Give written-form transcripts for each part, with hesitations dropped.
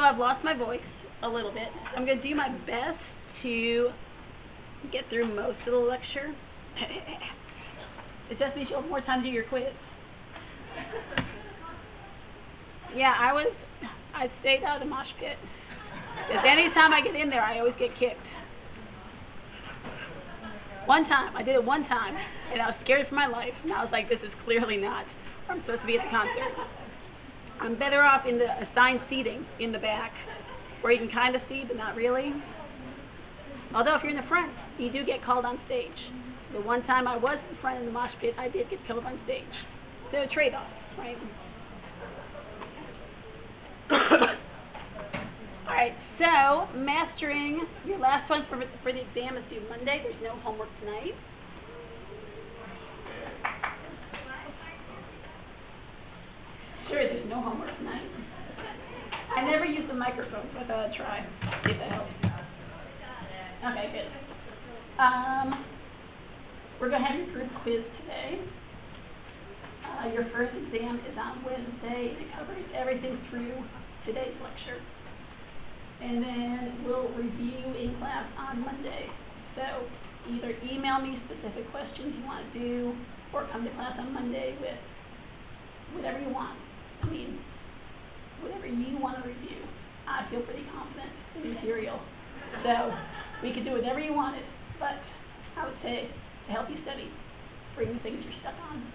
I've lost my voice a little bit. I'm going to do my best to get through most of the lecture. It just means you'll have more time to do your quiz. Yeah, I stayed out of the mosh pit. Because anytime I get in there, I always get kicked. I did it one time, and I was scared for my life, and I was like, this is clearly not where I'm supposed to be at the concert. I'm better off in the assigned seating in the back, where you can kind of see, but not really. Although if you're in the front, you do get called on stage. The one time I was in front in the mosh pit, I did get called on stage. So trade-off, right? Alright, so mastering, your last one for the exam is due Monday. There's no homework tonight. Sure, there's no homework tonight. I never use the microphone, so I thought I'd try. See if that helps. Okay, good. We're going to have your group quiz today. Your first exam is on Wednesday, and it covers everything through today's lecture. And then we'll review in class on Monday. So either email me specific questions you want to do, or come to class on Monday with whatever you want. I mean, whatever you want to review. I feel pretty confident in the material. So we could do whatever you wanted, but I would say to help you study, bring the things you're stuck on.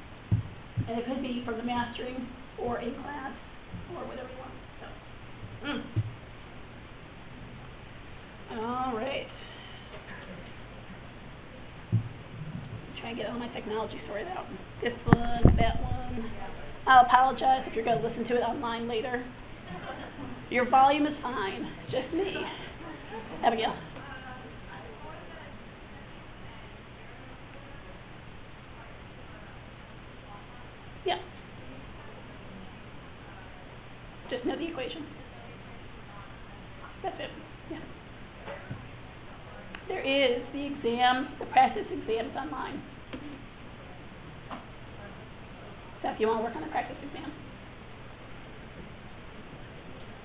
And it could be from the mastering or in class or whatever you want. So. All right. Try and get all my technology sorted out. This one, that one. I'll apologize if you're going to listen to it online later. Your volume is fine. It's just me. Abigail. Yeah. Just know the equation. That's it. Yeah. There is the exam, the practice exams online. So if you want to work on a practice exam.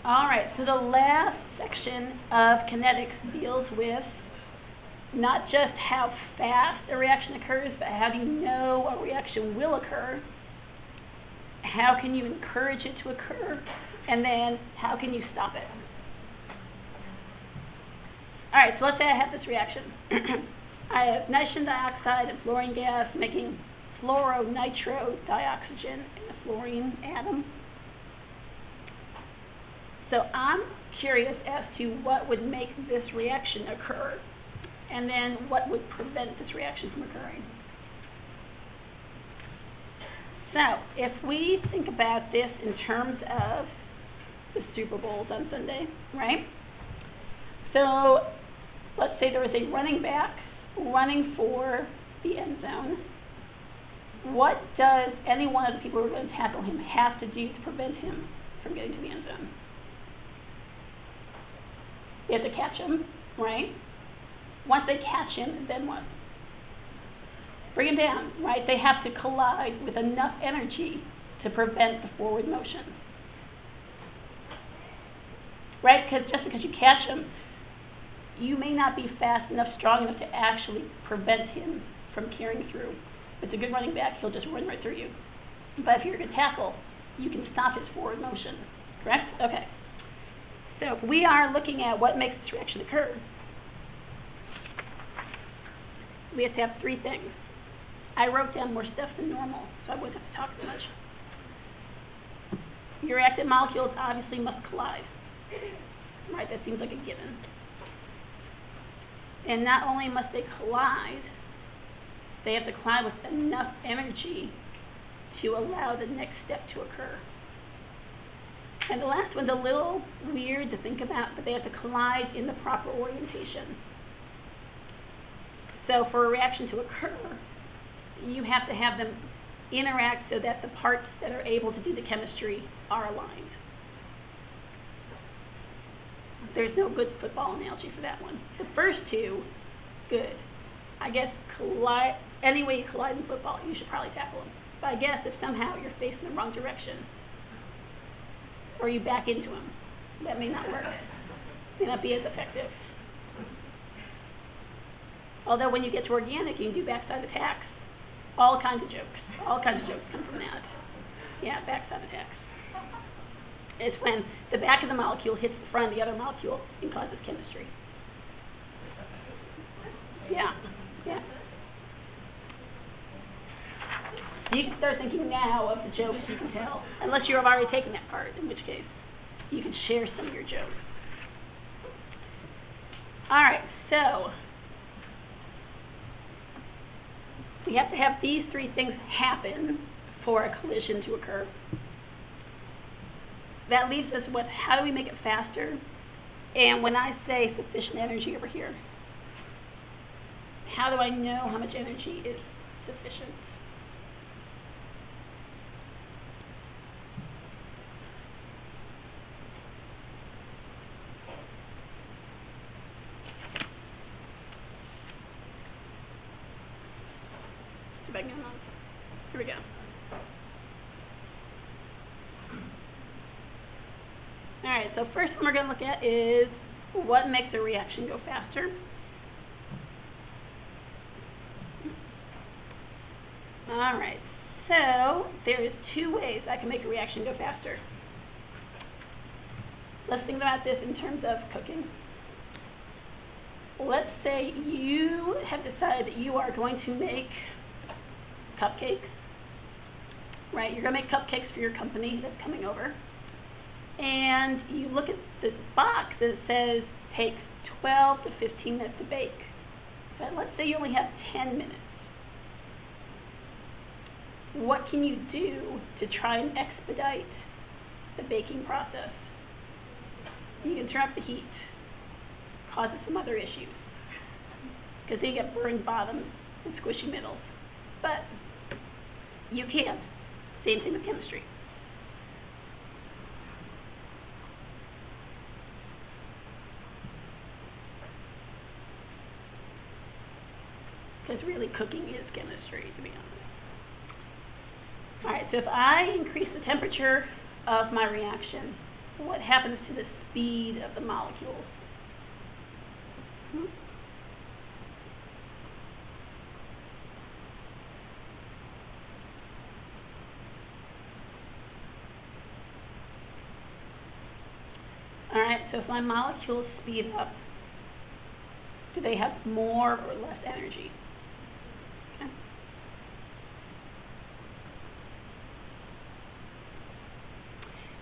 Alright, so the last section of kinetics deals with not just how fast a reaction occurs, but how do you know a reaction will occur, how can you encourage it to occur, and then how can you stop it. Alright, so let's say I have this reaction. I have nitrogen dioxide and fluorine gas making fluoronitro dioxygen and a fluorine atom. So I'm curious as to what would make this reaction occur, and then what would prevent this reaction from occurring. So if we think about this in terms of the Super Bowls on Sunday, right? So let's say there was a running back running for the end zone. What does any one of the people who are going to tackle him have to do to prevent him from getting to the end zone? They have to catch him, right? Once they catch him, then what? Bring him down, right? They have to collide with enough energy to prevent the forward motion. Right? Because just because you catch him, you may not be fast enough, strong enough to actually prevent him from carrying through. If it's a good running back, he'll just run right through you. But if you're a good tackle, you can stop his forward motion. Correct? Okay. So if we are looking at what makes this reaction occur, we have to have three things. I wrote down more stuff than normal, so I wouldn't have to talk too much. Your reactant molecules obviously must collide. Right, that seems like a given. And not only must they collide, they have to collide with enough energy to allow the next step to occur. And the last one's a little weird to think about, but they have to collide in the proper orientation. So for a reaction to occur, you have to have them interact so that the parts that are able to do the chemistry are aligned. There's no good football analogy for that one. The first two, good. I guess any way you collide in football, you should probably tackle them. But I guess if somehow you're facing the wrong direction, or you back into them, That may not work. May not be as effective. Although when you get to organic, you can do backside attacks. All kinds of jokes. All kinds of jokes come from that. Yeah, backside attacks. It's when the back of the molecule hits the front of the other molecule and causes chemistry. Yeah, yeah. You can start thinking now of the jokes you can tell, unless you have already taken that part, in which case you can share some of your jokes. All right, so we have to have these three things happen for a collision to occur. That leaves us with how do we make it faster? And when I say sufficient energy over here, how do I know how much energy is sufficient? See if I can get them on. Here we go. All right, so first one we're going to look at is what makes a reaction go faster. All right, so there's two ways I can make a reaction go faster. Let's think about this in terms of cooking. Let's say you have decided that you are going to make cupcakes, right? You're going to make cupcakes for your company that's coming over. And you look at this box that says takes 12 to 15 minutes to bake. But let's say you only have 10 minutes. What can you do to try and expedite the baking process? You can turn up the heat, causes some other issues, because then you get burned bottoms and squishy middles. But you can. Same thing with chemistry. Because really cooking is chemistry, to be honest. Alright, so if I increase the temperature of my reaction, what happens to the speed of the molecules? Alright, so if my molecules speed up, do they have more or less energy? Okay.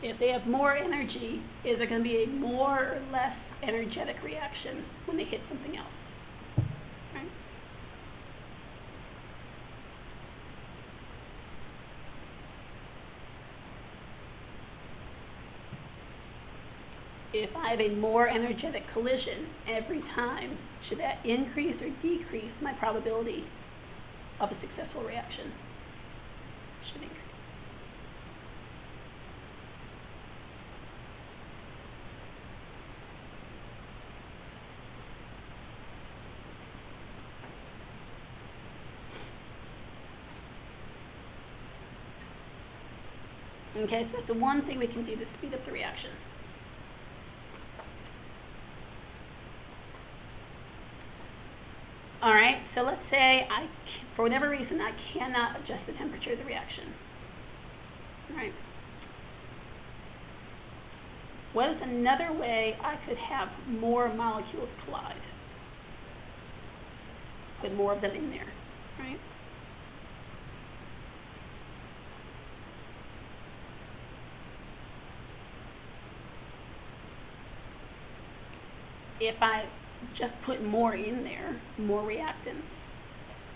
If they have more energy, is there going to be a more or less energetic reaction when they hit something else? Right? If I have a more energetic collision every time, should that increase or decrease my probability of a successful reaction? Should increase. Okay, so that's the one thing we can do to speed up the reaction. Alright, so let's say for whatever reason I cannot adjust the temperature of the reaction. Alright. What is another way I could have more molecules collide? Put more of them in there, right? If I just put more in there, more reactants,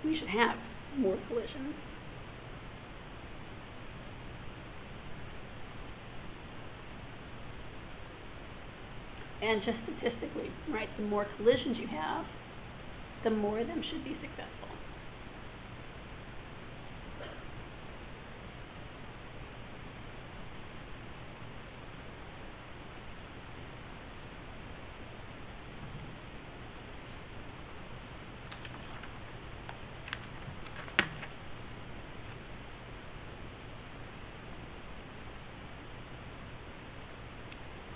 we should have more collisions. And just statistically, right, the more collisions you have, the more of them should be successful.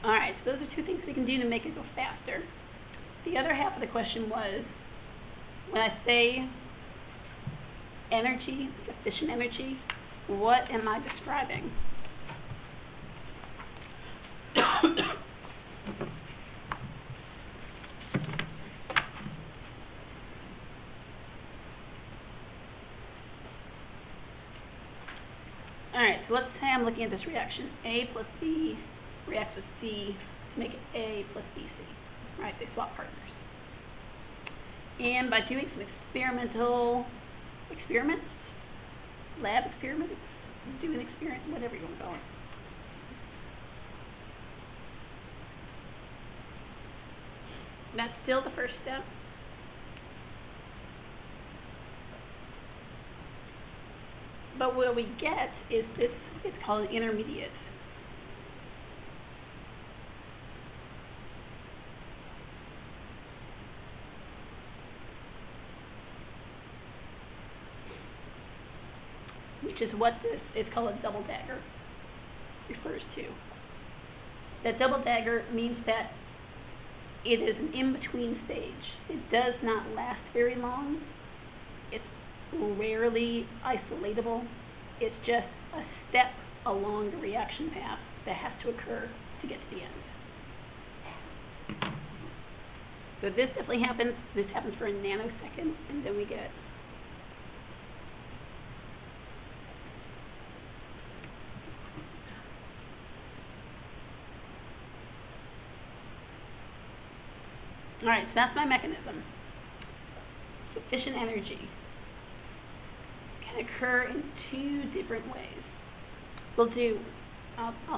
Alright, so those are two things we can do to make it go faster. The other half of the question was, when I say energy, efficient energy, what am I describing? Alright, so let's say I'm looking at this reaction. A plus B reacts with C to make it A plus BC. Right, they swap partners. And by doing some experimental experiments, lab experiments, do an experiment, whatever you want to call it. That's still the first step. But what we get is this, it's called an intermediate. Which is what this is called a double dagger refers to. That double dagger means that it is an in-between stage. It does not last very long. It's rarely isolatable. It's just a step along the reaction path that has to occur to get to the end. So this definitely happens. This happens for a nanosecond, and then we get Alright, so that's my mechanism. Sufficient energy can occur in two different ways. I'll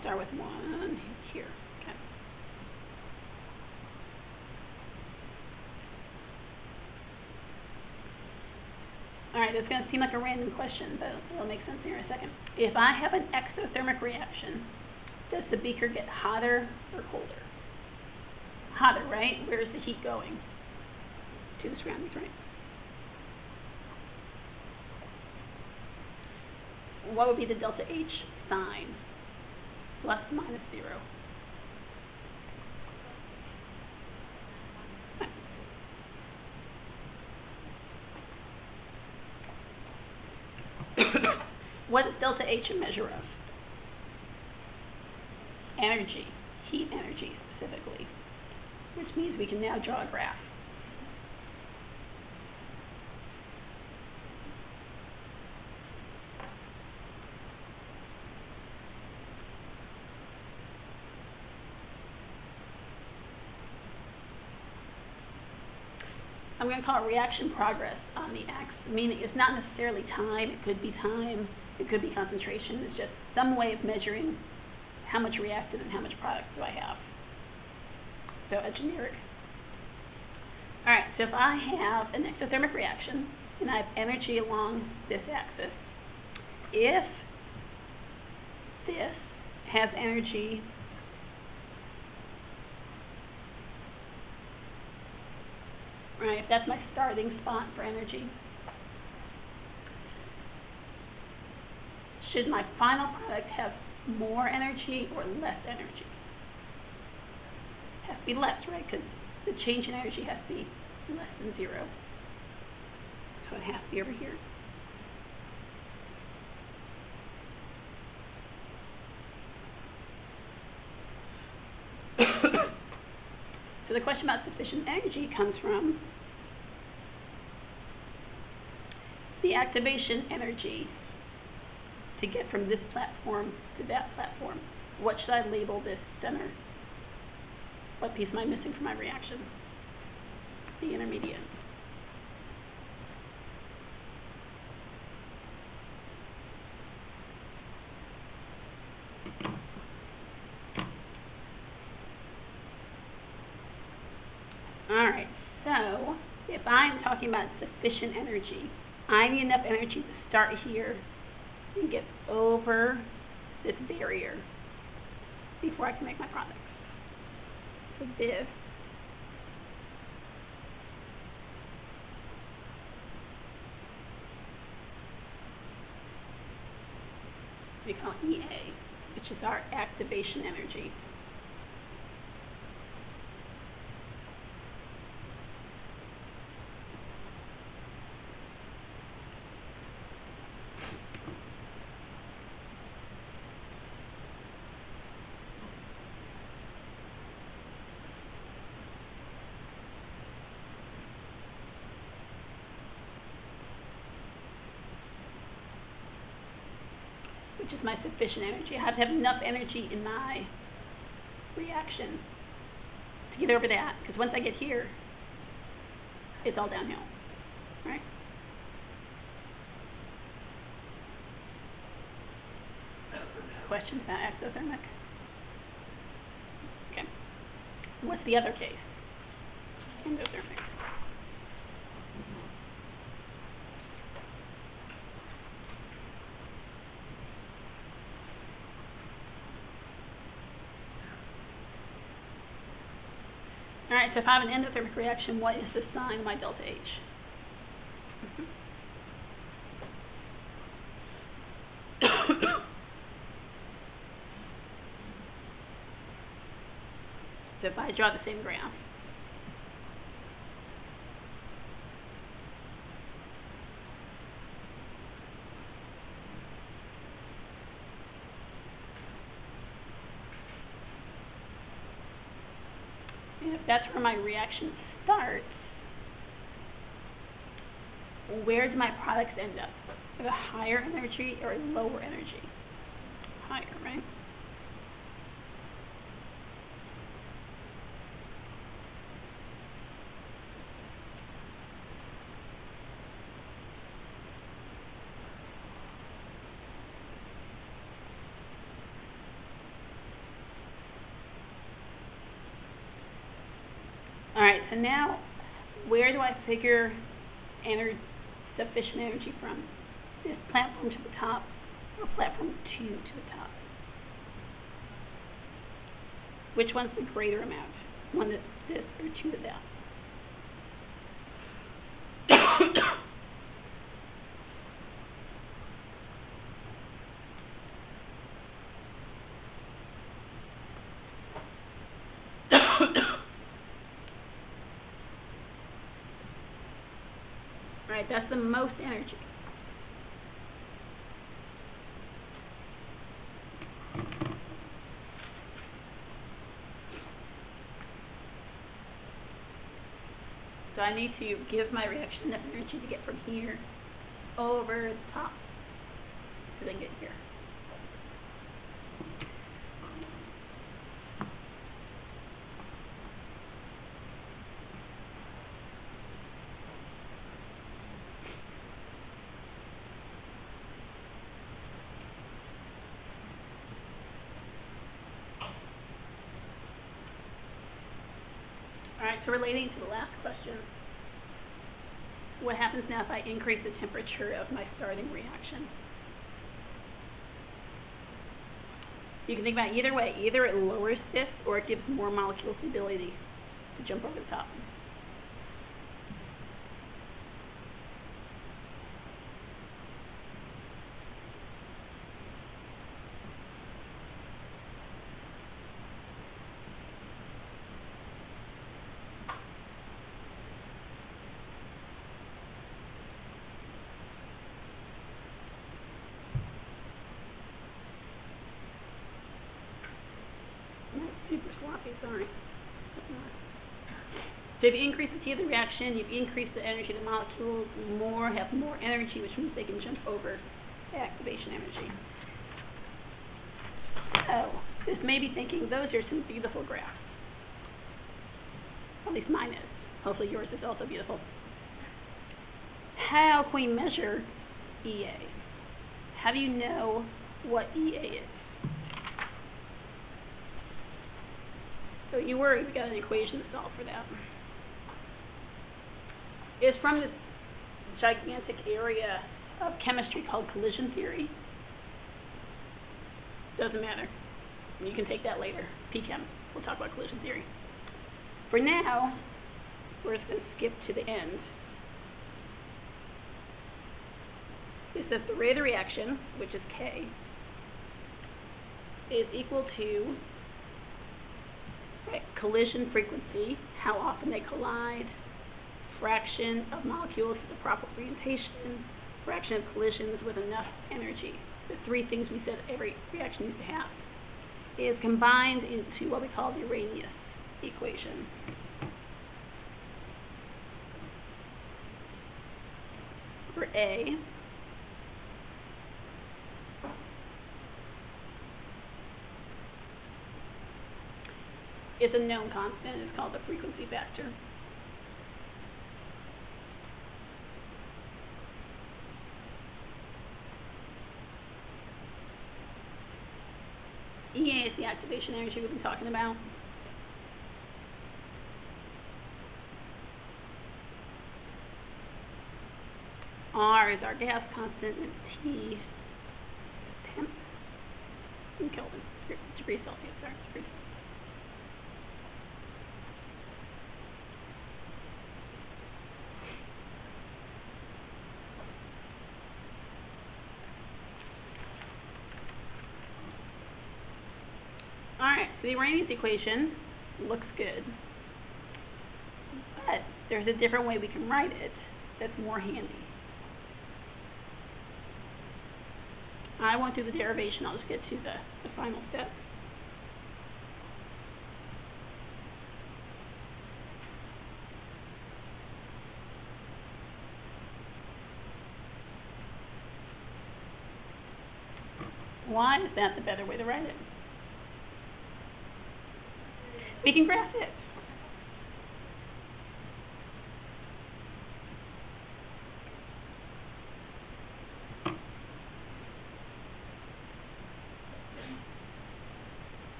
start with one here. Okay. Alright, it's going to seem like a random question, but it'll make sense here in a second. If I have an exothermic reaction, does the beaker get hotter or colder? Hotter, right? Where's the heat going? To the surroundings, right? What would be the delta H sign? Plus minus 0. What is delta H a measure of? Energy, heat energy specifically, which means we can now draw a graph. I'm going to call it reaction progress on the x, meaning it's not necessarily time. It could be time. It could be concentration. It's just some way of measuring how much reactant and how much product do I have. So a generic. All right, so if I have an exothermic reaction and I have energy along this axis, if this has energy right, if that's my starting spot for energy, should my final product have more energy or less energy? It has to be less, right? Because the change in energy has to be less than 0. So it has to be over here. So the question about sufficient energy comes from the activation energy to get from this platform to that platform. What should I label this center? What piece am I missing from my reaction? The intermediate. Alright, so if I'm talking about sufficient energy, I need enough energy to start here and get over this barrier before I can make my products. So this we call EA, which is our activation energy. my sufficient energy. I have to have enough energy in my reaction to get over that, because once I get here, it's all downhill, right? Questions about exothermic? Okay. What's the other case? Endothermic. All right, so if I have an endothermic reaction, what is the sign of my delta H? So if I draw the same graph, and if that's where my reaction starts, where do my products end up? At a higher energy or a lower energy? Higher, right? All right, so now where do I figure sufficient energy from? This platform to the top or platform 2 to the top? Which one's the greater amount? One that's this or 2 to that? Right, that's the most energy. So I need to give my reaction enough energy to get from here over the top to then get here. Alright, so relating to the last question, what happens now if I increase the temperature of my starting reaction? You can think about it either way. Either it lowers this or it gives more molecules the ability to jump over the top. Super sloppy, sorry. So if you increase the T of the reaction, you've increased the energy of the molecules, have more energy, which means they can jump over the activation energy. So this may be thinking, those are some beautiful graphs. At least mine is. Hopefully yours is also beautiful. How can we measure EA? How do you know what EA is? So you worry, we got an equation to solve for that. It's from this gigantic area of chemistry called collision theory. Doesn't matter. You can take that later. PChem. We'll talk about collision theory. For now, we're just going to skip to the end. It says the rate of reaction, which is K, is equal to collision frequency, how often they collide, fraction of molecules to the proper orientation, fraction of collisions with enough energy. The three things we said every reaction needs to have is combined into what we call the Arrhenius equation. For A, is a known constant. It's called the frequency factor. E is the activation energy we've been talking about. R is our gas constant, and T is temp in Kelvin, degrees Celsius, sorry, degrees Celsius. Alright, so the Arrhenius equation looks good, but there's a different way we can write it that's more handy. I won't do the derivation, I'll just get to the final step. Why is that the better way to write it? We can graph it.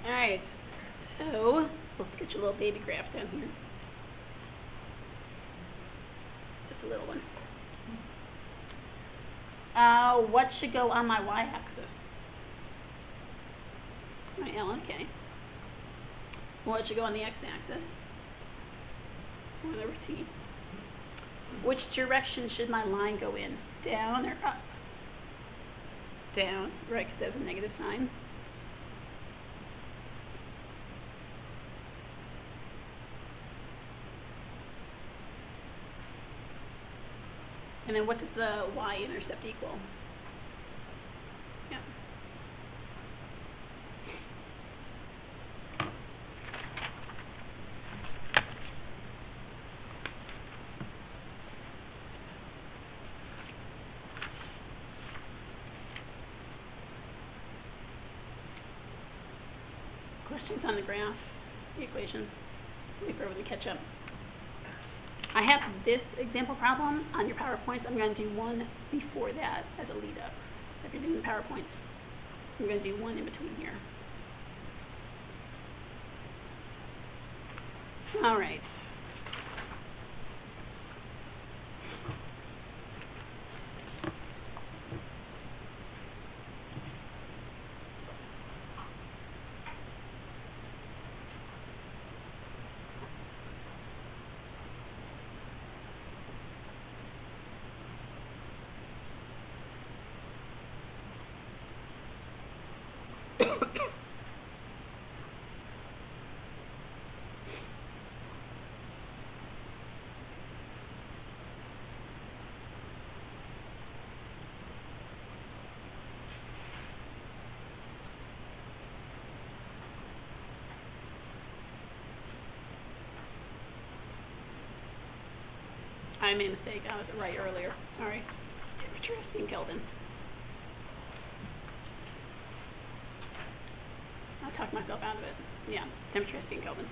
Alright, so let's get your little baby graph down here. Just a little one. What should go on my y-axis? My L, okay. What should go on the x-axis? 1 over t. Which direction should my line go in? Down or up? Down, right, because there's a negative sign. And then what does the y-intercept equal? Yeah. Questions on the graph, the equations? Wait for everyone to catch up. I have this example problem on your PowerPoints. I'm going to do one before that as a lead up. If you're doing the PowerPoints, I'm going to do one in between here. All right. I made a mistake. I was right earlier. Sorry. Temperature is in Kelvin. I talked myself out of it. Yeah, temperature is in Kelvin.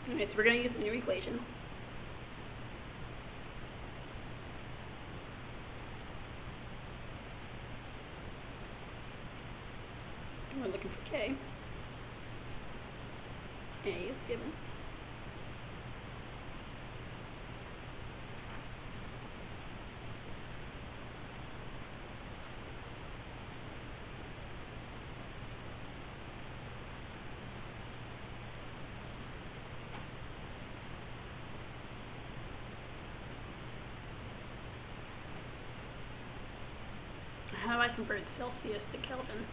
Alright, so we're going to use the new equation. We're looking for K. A is given. How do I convert Celsius to Kelvin?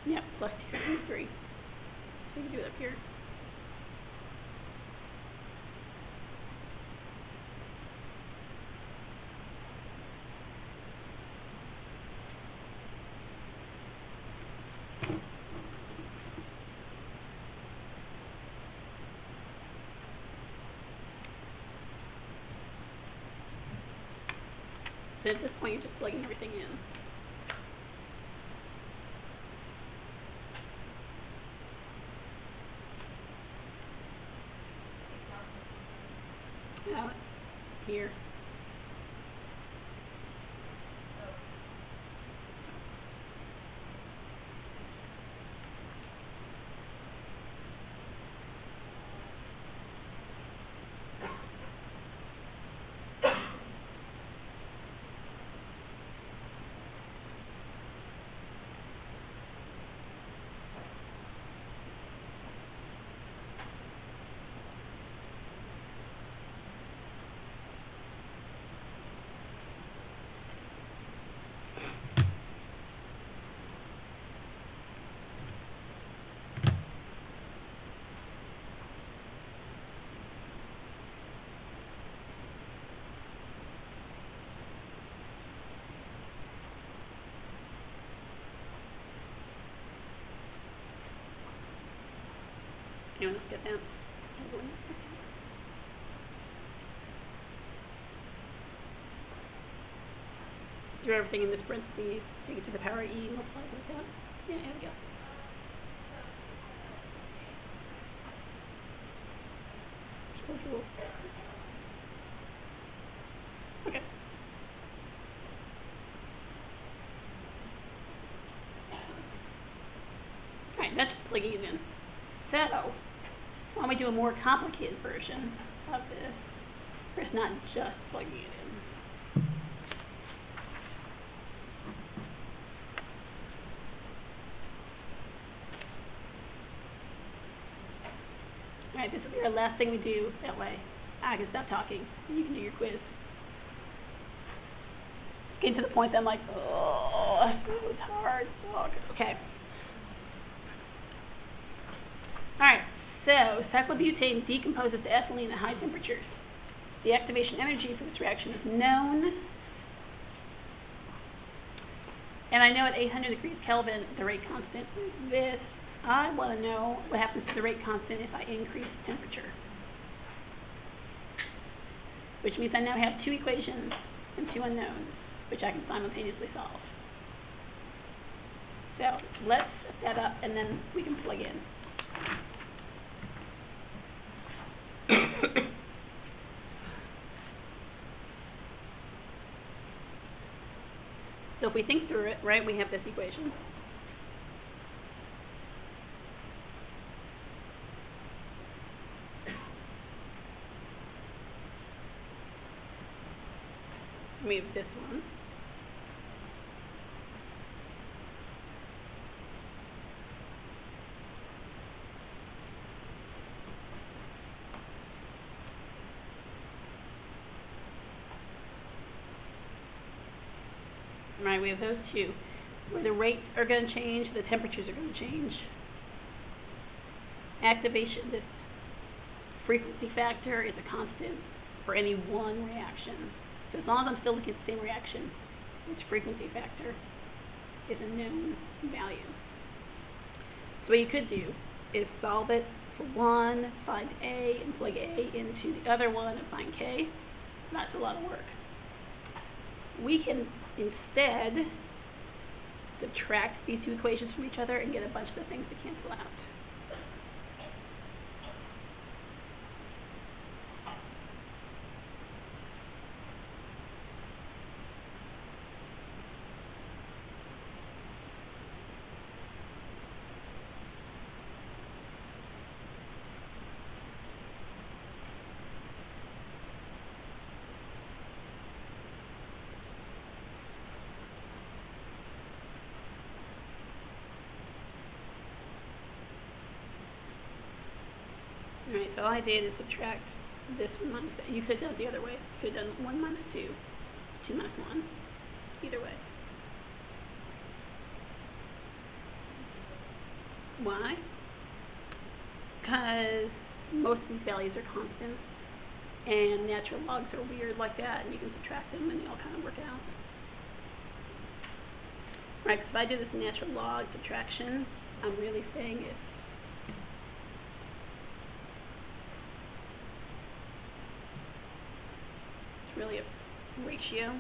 Yep, plus 273. So you can do it up here. So at this point, you're just plugging everything in. Out here. Anyone else get that? Do everything in this parentheses, take it to the power E, multiply it like that. Yeah, there we go. Cool. Okay. Alright, that's plugging it in. So, why don't we do a more complicated version of this, where it's not just plugging it in. Alright, this will be our last thing we do. That way I can stop talking and you can do your quiz. It's getting to the point that I'm like, oh, it's hard. Okay. Alright, so cyclobutane decomposes to ethylene at high temperatures. The activation energy for this reaction is known. And I know at 800 degrees Kelvin, the rate constant is this. I want to know what happens to the rate constant if I increase temperature. Which means I now have two equations and two unknowns, which I can simultaneously solve. So let's set that up and then we can plug in. So if we think through it, right, we have this equation. We have this one. Right, we have those two. Where the rates are going to change, the temperatures are going to change. Activation, this frequency factor is a constant for any one reaction. So as long as I'm still looking at the same reaction, its frequency factor is a known value. So what you could do is solve it for one, find A, and plug A into the other one and find K. That's a lot of work. We can instead subtract these two equations from each other and get a bunch of the things to cancel out. Alright, so all I did is subtract this one minus that. You could have done it the other way. You could have done 1 minus 2, 2 minus 1. Either way. Why? Because most of these values are constants, and natural logs are weird like that, and you can subtract them and they all kind of work out. Right, because if I do this natural log subtraction, I'm really saying it's really a ratio.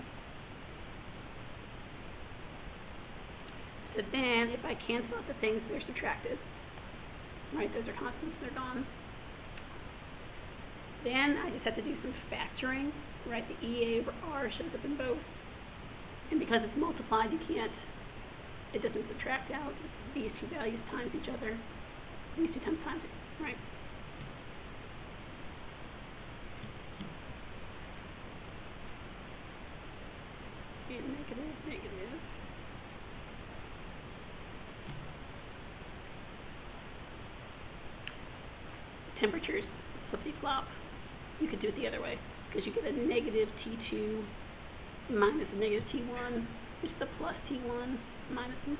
So then, if I cancel out the things, they're subtracted. Right, those are constants, they're gone. Then I just have to do some factoring, right? The EA over R shows up in both. And because it's multiplied, it doesn't subtract out. These two values times each other. These two times it, right? And negative. Temperatures, flippity-flop. You could do it the other way, because you get a negative T2 minus a negative T1, which is a plus T1 minus an E.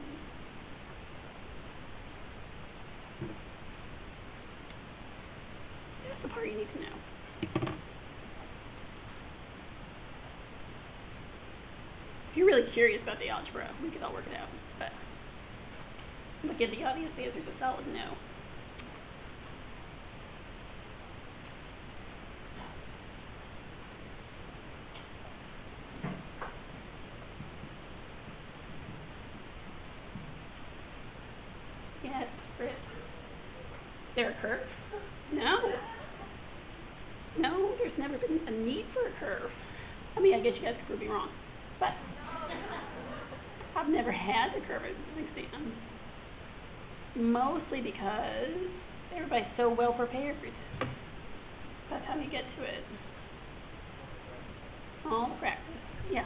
That's the part you need to know. If you're really curious about the algebra, we could all work it out, but give the audience the answer is a solid no. Yes, Chris. Is there a curve? No. No, there's never been a need for a curve. I mean, I guess you guys could prove me wrong, but I've never had the curve as an exam. Mostly because everybody's so well prepared. That's how you get to it. All the practice. Yeah.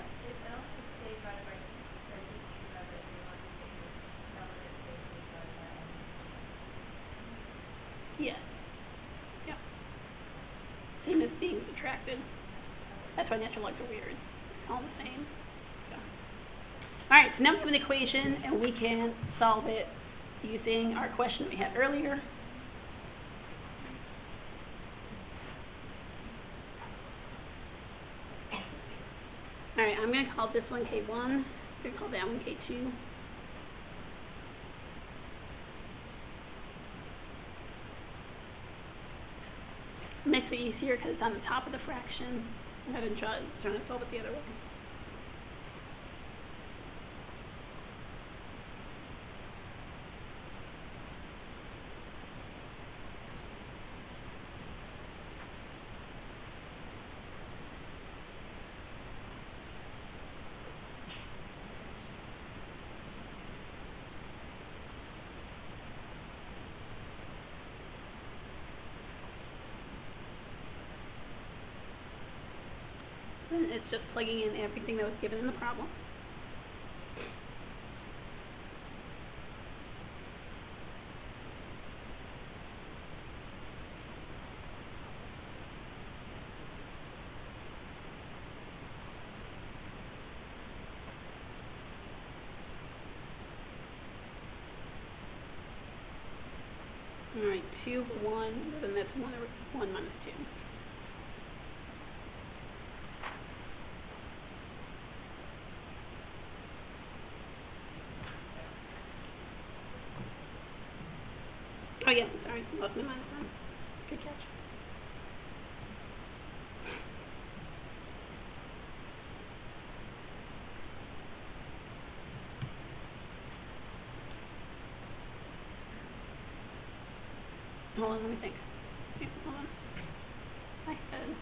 Yes. Yep. Same as being subtracted. That's why natural logs are weird. It's all the same. So. Alright, so now we have an equation and we can solve it using our question we had earlier. Alright, I'm going to call this one K1. I'm going to call that one K2. Makes it easier because it's on the top of the fraction. rather than trying to solve it the other way. And it's just plugging in everything that was given in the problem. Alright, 2, 1, then that's 1 minus 2. Oh yeah, sorry, lost my minus 1. Good catch. Hold on, let me think. Okay, hold on. I said...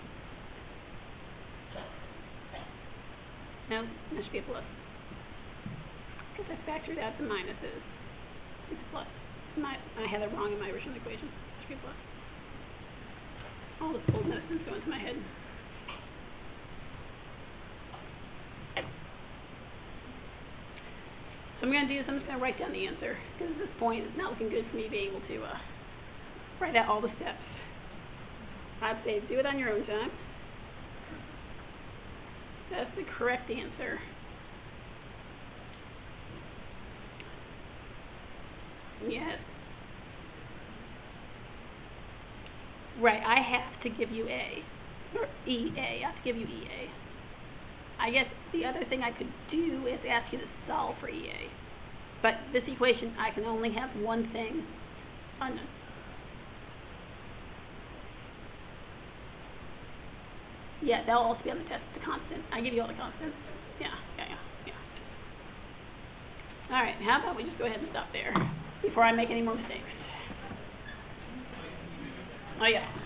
No, that should be a plus. Because I factored out the minuses. It's a plus. I had it wrong in my original equation. It should be a plus. All the cold medicine's going to my head. So I'm going to write down the answer. Because at this point, it's not looking good for me being able to write out all the steps. I'd say do it on your own time. That's the correct answer. Yes. Right, I have to give you A. Or EA. I have to give you EA. I guess the other thing I could do is ask you to solve for EA. But this equation, I can only have one thing unknown. Yeah, that'll also be on the test, the constant. I give you all the constants. Yeah. All right, how about we just go ahead and stop there before I make any more mistakes. Oh, yeah.